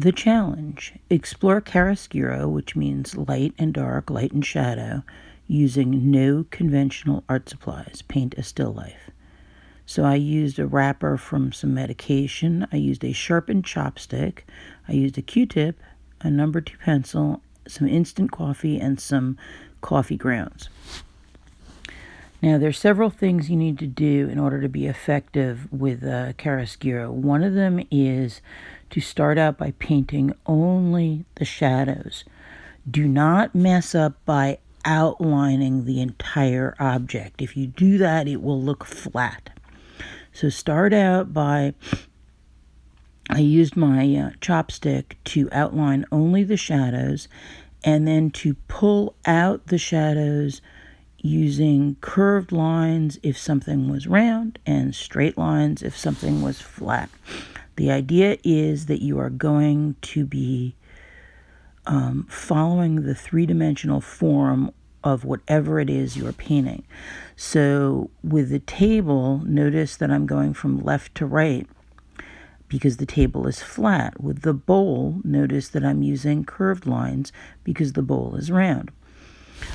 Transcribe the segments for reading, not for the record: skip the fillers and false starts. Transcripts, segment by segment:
The challenge: explore chiaroscuro, which means light and dark, light and shadow, using no conventional art supplies. Paint a still life. So I used a wrapper from some medication. I used a sharpened chopstick. I used a Q-tip, a number 2 pencil, some instant coffee, and some coffee grounds. Now, there's several things you need to do in order to be effective with chiaroscuro. One of them is to start out by painting only the shadows. Do not mess up by outlining the entire object. If you do that, it will look flat. So start out by, I used my chopstick to outline only the shadows, and then to pull out the shadows using curved lines if something was round and straight lines if something was flat. The idea is that you are going to be following the three-dimensional form of whatever it is you're painting. So with the table, notice that I'm going from left to right because the table is flat. With the bowl, notice that I'm using curved lines because the bowl is round.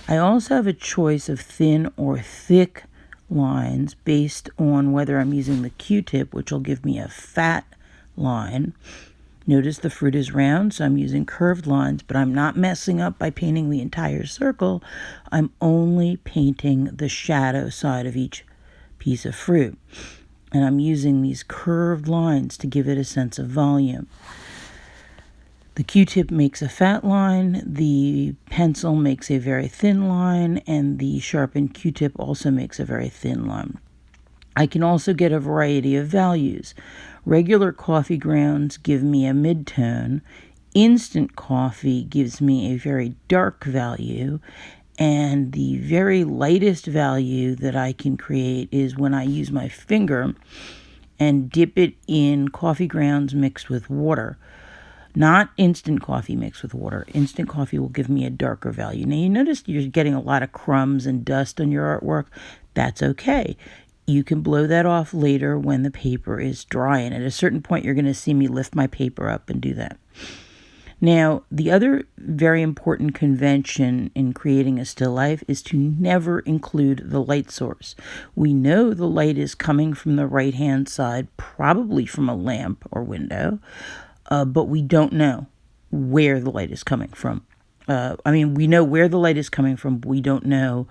I also have a choice of thin or thick lines based on whether I'm using the Q-tip, which will give me a fat line. Notice the fruit is round, so I'm using curved lines, but I'm not messing up by painting the entire circle. I'm only painting the shadow side of each piece of fruit. And I'm using these curved lines to give it a sense of volume. The Q-tip makes a fat line, the pencil makes a very thin line, and the sharpened Q-tip also makes a very thin line. I can also get a variety of values. Regular coffee grounds give me a mid-tone. Instant coffee gives me a very dark value. And the very lightest value that I can create is when I use my finger and dip it in coffee grounds mixed with water. Not instant coffee mixed with water. Instant coffee will give me a darker value. Now, you notice you're getting a lot of crumbs and dust on your artwork. That's okay. You can blow that off later when the paper is dry. And at a certain point, you're going to see me lift my paper up and do that. Now, the other very important convention in creating a still life is to never include the light source. We know the light is coming from the right-hand side, probably from a lamp or window. But we don't know where the light is coming from. We know where the light is coming from, but we don't know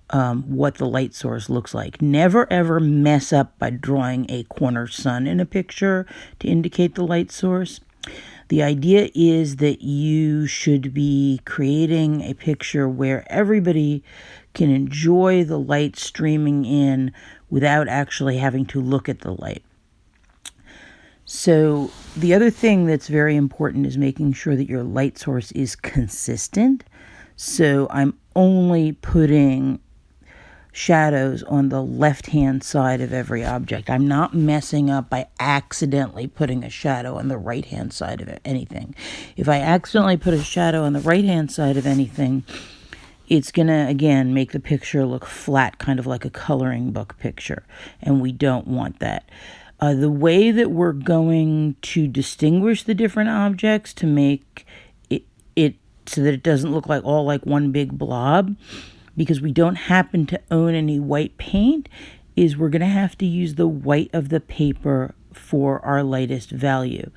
what the light source looks like. Never, ever mess up by drawing a corner sun in a picture to indicate the light source. The idea is that you should be creating a picture where everybody can enjoy the light streaming in without actually having to look at the light. So the other thing that's very important is making sure that your light source is consistent. So I'm only putting shadows on the left-hand side of every object. I'm not messing up by accidentally putting a shadow on the right-hand side of anything. If I accidentally put a shadow on the right-hand side of anything, it's going to, again, make the picture look flat, kind of like a coloring book picture, and we don't want that. The way that we're going to distinguish the different objects to make it so that it doesn't look like all like one big blob, because we don't happen to own any white paint, is we're going to have to use the white of the paper for our lightest value.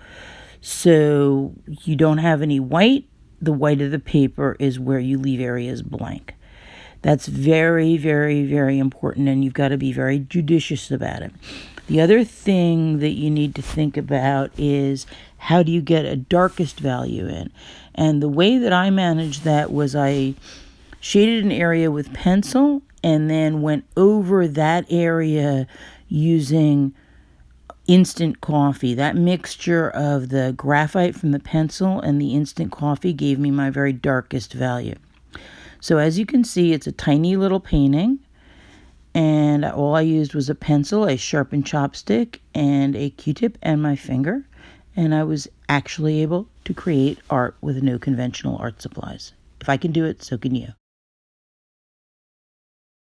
So you don't have any white, the white of the paper is where you leave areas blank. That's very, very, very important, and you've got to be very judicious about it. The other thing that you need to think about is how do you get a darkest value in? And the way that I managed that was I shaded an area with pencil and then went over that area using instant coffee. That mixture of the graphite from the pencil and the instant coffee gave me my very darkest value. So as you can see, it's a tiny little painting. And all I used was a pencil, a sharpened chopstick, and a Q-tip and my finger. And I was actually able to create art with no conventional art supplies. If I can do it, so can you.